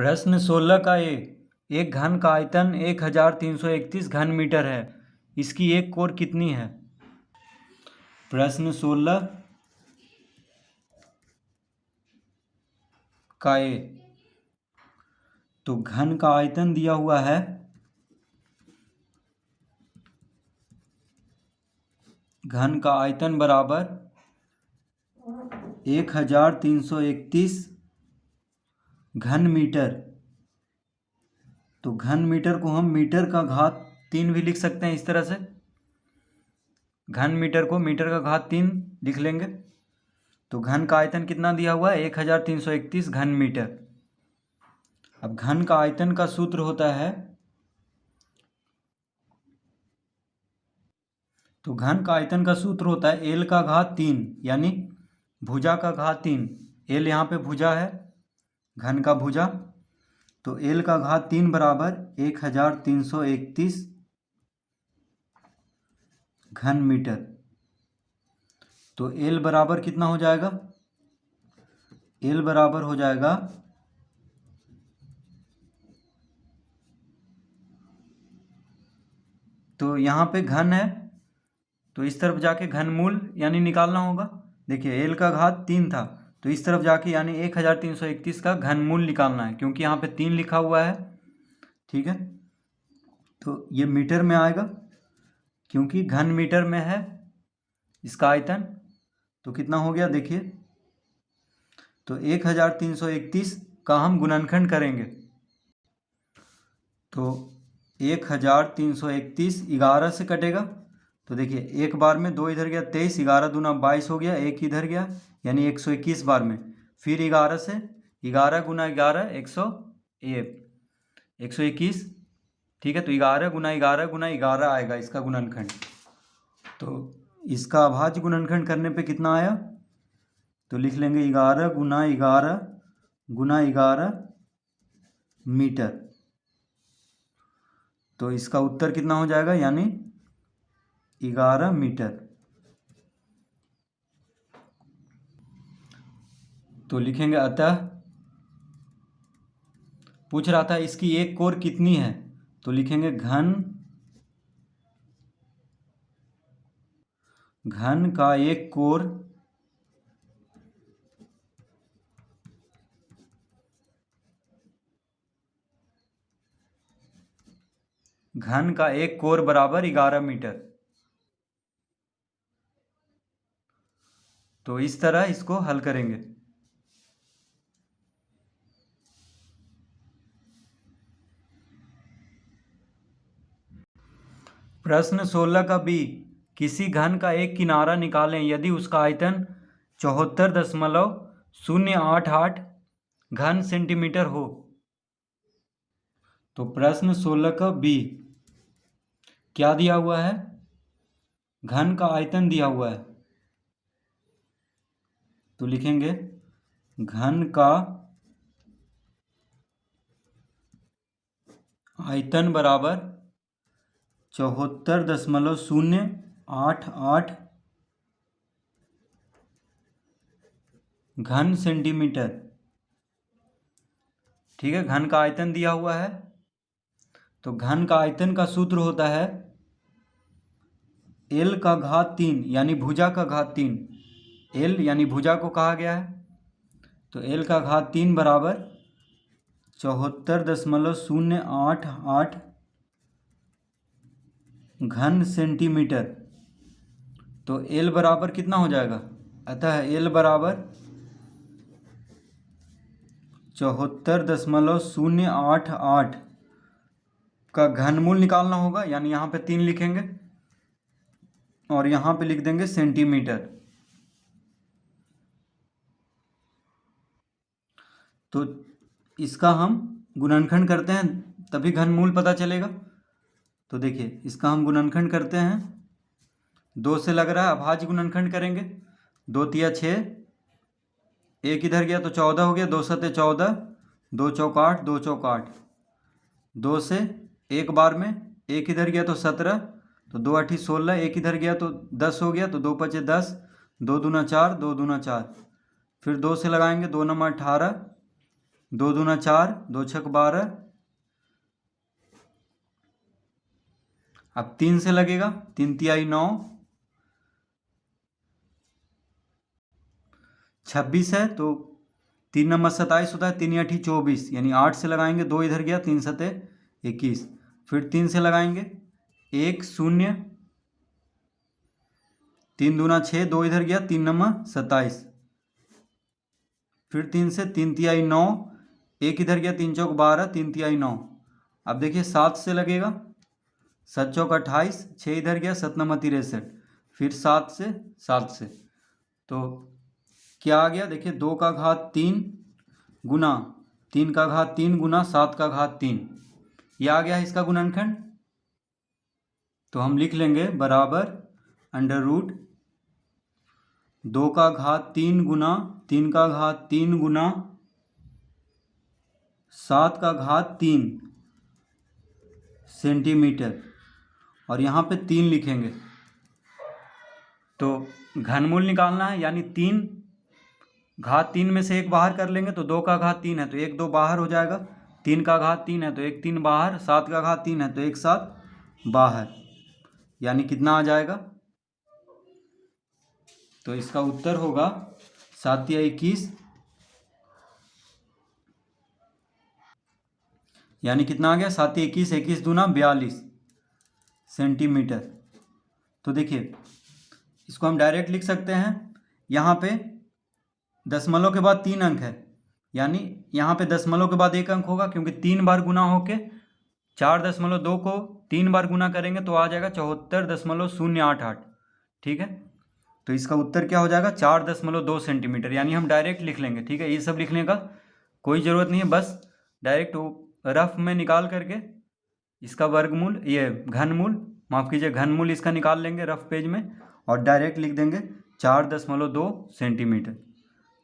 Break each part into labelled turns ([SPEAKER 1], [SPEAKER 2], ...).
[SPEAKER 1] प्रश्न 16 का एक घन का आयतन 1331 घन मीटर है। इसकी एक कोर कितनी है? प्रश्न 16 का तो घन का आयतन दिया हुआ है घन का आयतन बराबर 1331 घन मीटर। तो घन मीटर को हम मीटर का घात 3 भी लिख सकते हैं। इस तरह से घन मीटर को मीटर का घात 3 लिख लेंगे। तो घन का आयतन कितना दिया हुआ है? 1331 घन मीटर। अब घन का आयतन का सूत्र होता है, तो घन का आयतन का सूत्र होता है एल का घात 3 यानी भुजा का घात 3। एल यहाँ पे भुजा है, घन का भुजा, तो एल का घात 3 बराबर 1331 घन मीटर। तो एल बराबर कितना हो जाएगा? एल बराबर हो जाएगा तो यहाँ पे घन है तो इस तरफ जाके घनमूल यानी निकालना होगा। देखिए एल का घात 3 था तो इस तरफ जाके यानी 1331 का घनमूल निकालना है, क्योंकि यहाँ पे 3 लिखा हुआ है। ठीक है, तो ये मीटर में आएगा क्योंकि घन मीटर में है इसका आयतन। तो कितना हो गया देखिए, तो 1331 का हम गुणनखंड करेंगे तो 1331 11 से कटेगा। तो देखिए एक बार में 2 इधर गया 23, 11 दूना 22 हो गया, एक इधर गया यानी 121 बार में। फिर 11 से 11 गुना 11 121। ठीक है, तो 11 गुना 11 गुना 11 आएगा इसका गुणनखंड। तो इसका अभाज्य गुणनखंड करने पे कितना आया? तो लिख लेंगे 11 गुना 11 गुना 11 मीटर। तो इसका उत्तर कितना हो जाएगा? यानी 11 मीटर। तो लिखेंगे अतः, पूछ रहा था इसकी एक कोर कितनी है, तो लिखेंगे घन का एक कोर बराबर 11 मीटर। तो इस तरह इसको हल करेंगे। प्रश्न 16 का बी, किसी घन का एक किनारा निकालें यदि उसका आयतन 74.088 घन सेंटीमीटर हो। तो प्रश्न 16 का बी क्या दिया हुआ है? घन का आयतन दिया हुआ है। तो लिखेंगे घन का आयतन बराबर 74.088 घन सेंटीमीटर। ठीक है, घन का आयतन दिया हुआ है। तो घन का आयतन का सूत्र होता है एल का घात 3 यानी भुजा का घात 3। एल यानी भुजा को कहा गया है, तो एल का घात 3 बराबर 74.088 घन सेंटीमीटर। तो एल बराबर कितना हो जाएगा? अतः एल बराबर 74.088 का घनमूल निकालना होगा, यानी यहाँ पे 3 लिखेंगे और यहाँ पे लिख देंगे सेंटीमीटर। तो इसका हम गुणनखंड करते हैं तभी घनमूल पता चलेगा। तो देखिए इसका हम गुणनखंड करते हैं, 2 से लग रहा है, अभाज्य गुणनखंड करेंगे। 2 तिया 6, एक इधर गया तो 14 हो गया, 2 सते 14, 2 चौक 8, 2 चौक 8। 2 से एक बार में, एक इधर गया तो 17, तो 2 8 16, एक इधर गया तो 10 हो गया, तो 2 5 10, 2 दूना 4, 2 दूना 4। फिर 2 से लगाएंगे, 2 9 18, 2 दूना 4, 2 छक 12। अब 3 से लगेगा, 3 तिहाई 9, 26 है तो 3 नंबर 27 होता है, 3 आठी 24, यानी 8 से लगाएंगे, 2 इधर गया, 3 सते 21। फिर 3 से लगाएंगे, 1 0, 3 दूना 6, 2 इधर गया, 3 नंबर 27। फिर 3 से 3 तिहाई 9, 1 इधर गया, 3 चौक 12, 3 तिहाई 9। अब देखिए 7 से लगेगा, 7 चौक 28, 6 इधर गया, 7 नंबर 63। फिर 7 से, 7 से तो क्या आ गया, देखिए 2 का घात 3 गुना 3 का घात 3 गुना 7 का घात 3, यह आ गया है इसका गुणनखंड। तो हम लिख लेंगे बराबर अंडर रूट 2 का घात 3 गुना 3 का घात 3 गुना 7 का घात 3 सेंटीमीटर, और यहाँ पे 3 लिखेंगे। तो घनमूल निकालना है, यानी 3 घात 3 में से 1 बाहर कर लेंगे तो 2 का घात 3 है तो 1 2 बाहर हो जाएगा, 3 का घात 3 है तो 1 3 बाहर, 7 का घात 3 है तो 1 7 बाहर, यानी कितना आ जाएगा। तो इसका उत्तर होगा 7 या 21, यानी कितना आ गया, 7 या 21, 21 दूना 42 सेंटीमीटर। तो देखिए इसको हम डायरेक्ट लिख सकते हैं, यहाँ पे दशमलव के बाद 3 अंक है, यानी यहाँ पे दशमलव के बाद 1 अंक होगा, क्योंकि 3 बार गुना होके 4.2 को 3 बार गुना करेंगे तो आ जाएगा 74.088। ठीक है, तो इसका उत्तर क्या हो जाएगा, 4.2 सेंटीमीटर, यानी हम डायरेक्ट लिख लेंगे। ठीक है, ये सब लिखने का कोई ज़रूरत नहीं है, बस डायरेक्ट रफ में निकाल करके इसका वर्गमूल, ये घनमूल, माफ़ कीजिए घनमूल इसका निकाल लेंगे रफ पेज में, और डायरेक्ट लिख देंगे 4.2 सेंटीमीटर।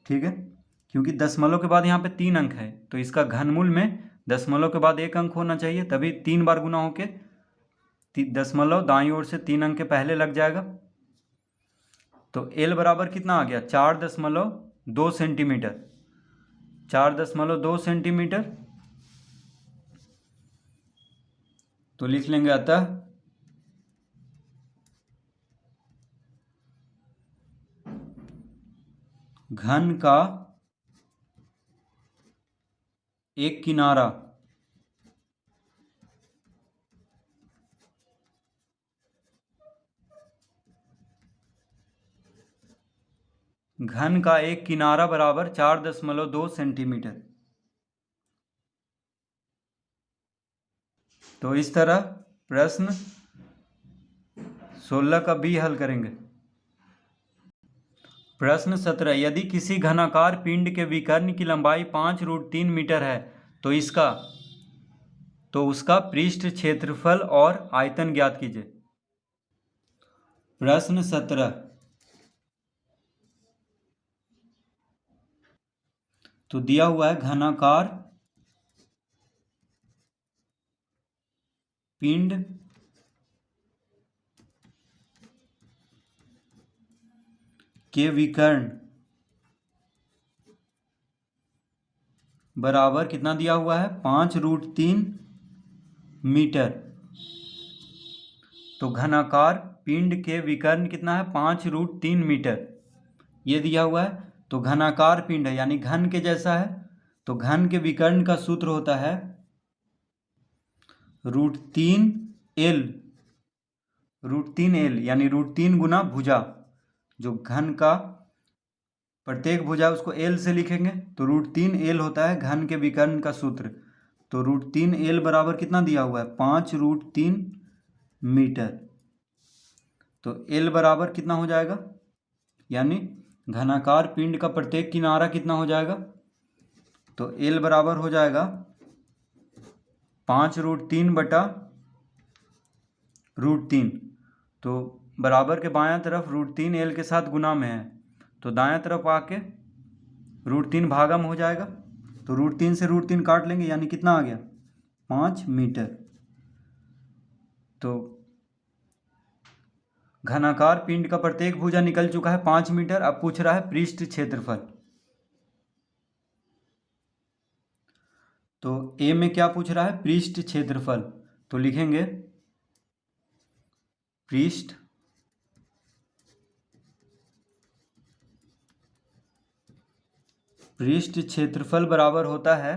[SPEAKER 1] ठीक है, क्योंकि दशमलव के बाद यहाँ पे 3 अंक है तो इसका घनमूल में दशमलव के बाद 1 अंक होना चाहिए, तभी 3 बार गुना होके दशमलव दाईं ओर से 3 अंक के पहले लग जाएगा। तो L बराबर कितना आ गया, 4.2 सेंटीमीटर, 4.2 सेंटीमीटर। तो लिख लेंगे अतः घन का एक किनारा बराबर 4.2 सेंटीमीटर। तो इस तरह प्रश्न 16 का बी हल करेंगे। प्रश्न 17, यदि किसी घनाकार पिंड के विकर्ण की लंबाई 5√3 मीटर है तो उसका पृष्ठ क्षेत्रफल और आयतन ज्ञात कीजिए। प्रश्न 17, तो दिया हुआ है घनाकार पिंड के विकर्ण बराबर कितना दिया हुआ है, 5√3 मीटर। तो घनाकार पिंड के विकर्ण कितना है, 5√3 मीटर, ये दिया हुआ है। तो घनाकार पिंड है यानी घन के जैसा है, तो घन के विकर्ण का सूत्र होता है √3L, √3L यानी √3 गुना भुजा, जो घन का प्रत्येक भुजा उसको L से लिखेंगे तो √3L होता है घन के विकर्ण का सूत्र। तो √3L बराबर कितना दिया हुआ है, 5√3 मीटर। तो L बराबर कितना हो जाएगा, यानी घनाकार पिंड का प्रत्येक किनारा कितना हो जाएगा, तो L बराबर हो जाएगा 5√3 बटा √3। तो बराबर के बायां तरफ √3L के साथ गुना में है, तो दायां तरफ आके √3 भागा में हो जाएगा, तो √3 से √3 काट लेंगे, यानी कितना आ गया, 5 मीटर। तो घनाकार पिंड का प्रत्येक भुजा निकल चुका है 5 मीटर। अब पूछ रहा है पृष्ठ क्षेत्रफल। तो ए में क्या पूछ रहा है, पृष्ठ क्षेत्रफल। तो लिखेंगे पृष्ठ क्षेत्रफल बराबर होता है,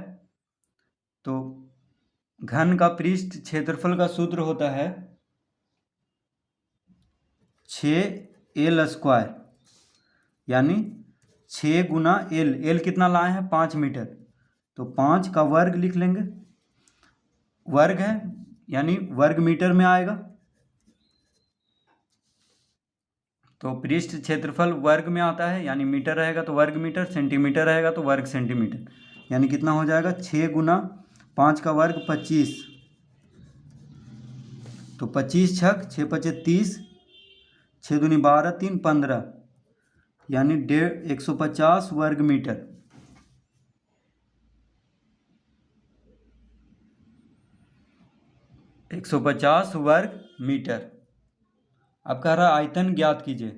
[SPEAKER 1] तो घन का पृष्ठ क्षेत्रफल का सूत्र होता है 6L², यानी 6 गुना एल। एल कितना लाए हैं, 5 मीटर, तो 5 का वर्ग लिख लेंगे। वर्ग है यानी वर्ग मीटर में आएगा। तो पृष्ठ क्षेत्रफल वर्ग में आता है, यानी मीटर रहेगा तो वर्ग मीटर, सेंटीमीटर रहेगा तो वर्ग सेंटीमीटर, यानी कितना हो जाएगा 6 गुना 5 का वर्ग 25, तो 25 छक 6 पचे 30, 6 दूनी 12, 3 15, यानी 150 वर्ग मीटर। एक 150 वर्ग मीटर। अब कह रहा है आयतन ज्ञात कीजिए,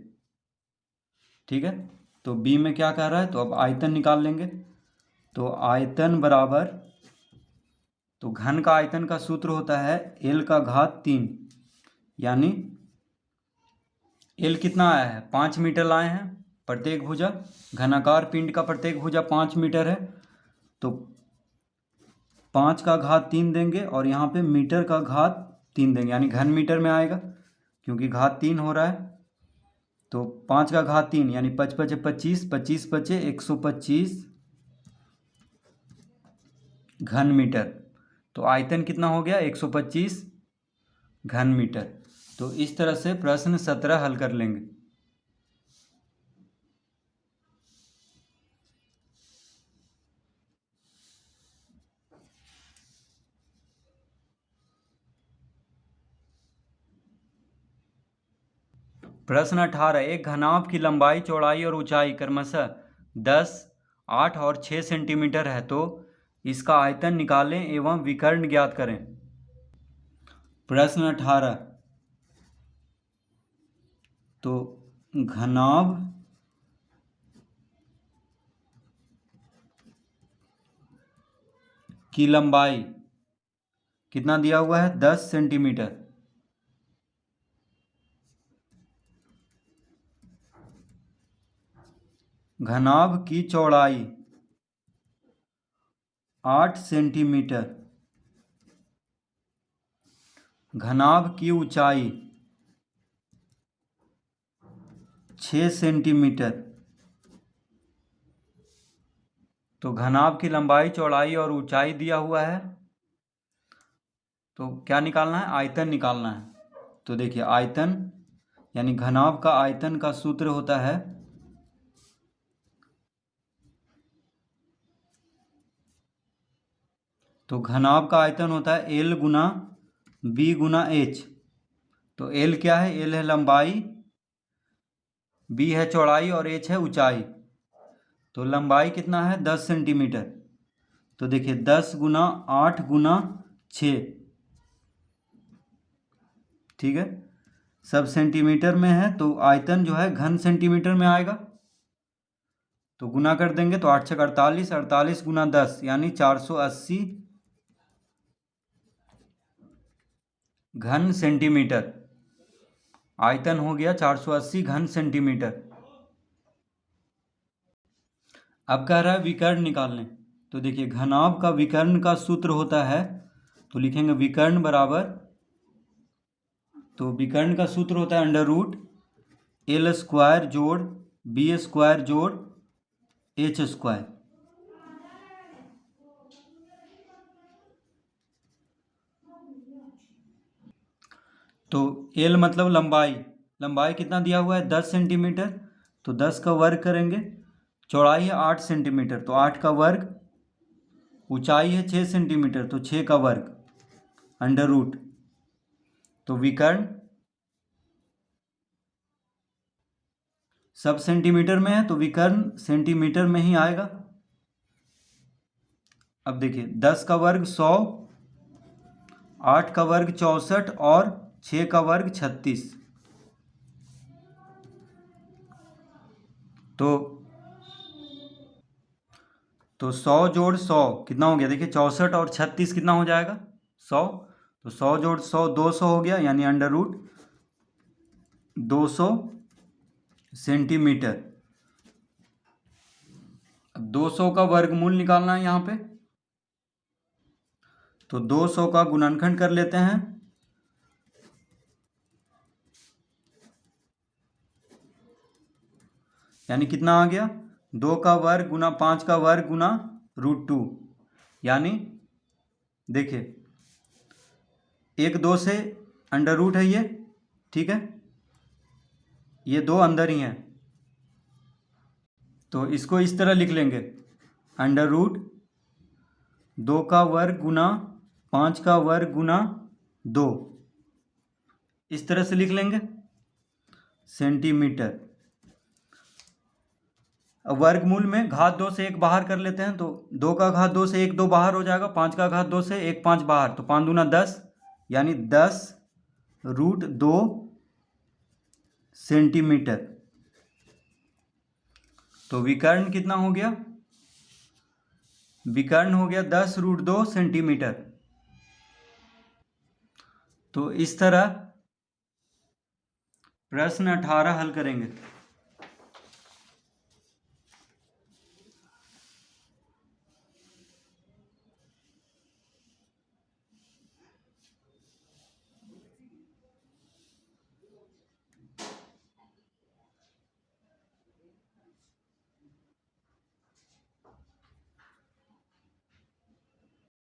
[SPEAKER 1] ठीक है। तो बी में क्या कह रहा है, तो अब आयतन निकाल लेंगे। तो आयतन बराबर, तो घन का आयतन का सूत्र होता है L का घात 3, यानी L कितना आया है, 5 मीटर लाए हैं प्रत्येक भुजा। घनाकार पिंड का प्रत्येक भुजा 5 मीटर है, तो 5 का घात 3 देंगे और यहाँ पे मीटर का घात 3 देंगे, यानी घन मीटर में आएगा क्योंकि घात 3 हो रहा है। तो 5 का घात 3 यानी 5 पचे 25, 25 पचे 125 घन मीटर। तो आयतन कितना हो गया, 125 घन मीटर। तो इस तरह से प्रश्न 17 हल कर लेंगे। प्रश्न 18, एक घनाभ की लंबाई, चौड़ाई और ऊंचाई क्रमशः 10, 8 और 6 सेंटीमीटर है, तो इसका आयतन निकालें एवं विकर्ण ज्ञात करें। प्रश्न 18, तो घनाभ की लंबाई कितना दिया हुआ है, 10 सेंटीमीटर। घनाभ की चौड़ाई 8 सेंटीमीटर। घनाभ की ऊंचाई 6 सेंटीमीटर। तो घनाभ की लंबाई, चौड़ाई और ऊंचाई दिया हुआ है, तो क्या निकालना है, आयतन निकालना है। तो देखिए आयतन यानी घनाभ का आयतन का सूत्र होता है, तो घनाभ का आयतन होता है L गुना B गुना H। तो L क्या है, L है लंबाई, B है चौड़ाई और H है ऊंचाई। तो लंबाई कितना है, 10 सेंटीमीटर। तो देखिए 10 गुना 8 गुना 6, ठीक है, सब सेंटीमीटर में है, तो आयतन जो है घन सेंटीमीटर में आएगा। तो गुना कर देंगे तो 8 छक 48, 48 गुना 10 यानी 480 घन सेंटीमीटर। आयतन हो गया 480 घन सेंटीमीटर। अब कह रहा है विकर्ण निकालने। तो देखिए घनाभ का विकर्ण का सूत्र होता है, तो लिखेंगे विकर्ण बराबर, तो विकर्ण का सूत्र होता है √L² जोड़ B² जोड़ H²। तो L मतलब लंबाई, लंबाई कितना दिया हुआ है, 10 सेंटीमीटर, तो 10 का वर्ग करेंगे। चौड़ाई है 8 सेंटीमीटर, तो 8 का वर्ग। ऊंचाई है 6 सेंटीमीटर, तो 6 का वर्ग √। तो विकर्ण सब सेंटीमीटर में है, तो विकर्ण सेंटीमीटर में ही आएगा। अब देखिए 10 का वर्ग 100, 8 का वर्ग 64 और 6 का वर्ग 36। तो तो 100 जोड़ 100 कितना हो गया, देखिए 64 और 36 कितना हो जाएगा 100। तो 100 जोड़ 100 200 हो गया, यानी अंडर रूट 200 सेंटीमीटर। अब 200 का वर्गमूल निकालना है यहाँ पे, तो 200 का गुणनखंड कर लेते हैं। यानी कितना आ गया, 2 का वर्ग गुना 5 का वर्ग गुना √2। यानी देखिए 1 2 से अंडर रूट है ये, ठीक है, ये 2 अंदर ही हैं, तो इसको इस तरह लिख लेंगे, अंडर रूट 2 का वर्ग गुना 5 का वर्ग गुना 2, इस तरह से लिख लेंगे सेंटीमीटर। अब वर्गमूल में घात 2 से 1 बाहर कर लेते हैं, तो 2 का घात 2 से 1 2 बाहर हो जाएगा, 5 का घात 2 से 1 5 बाहर, तो 5 दूना 10, यानी 10 √2 सेंटीमीटर। तो विकर्ण कितना हो गया, विकर्ण हो गया 10 √2 सेंटीमीटर। तो इस तरह प्रश्न 18 हल करेंगे।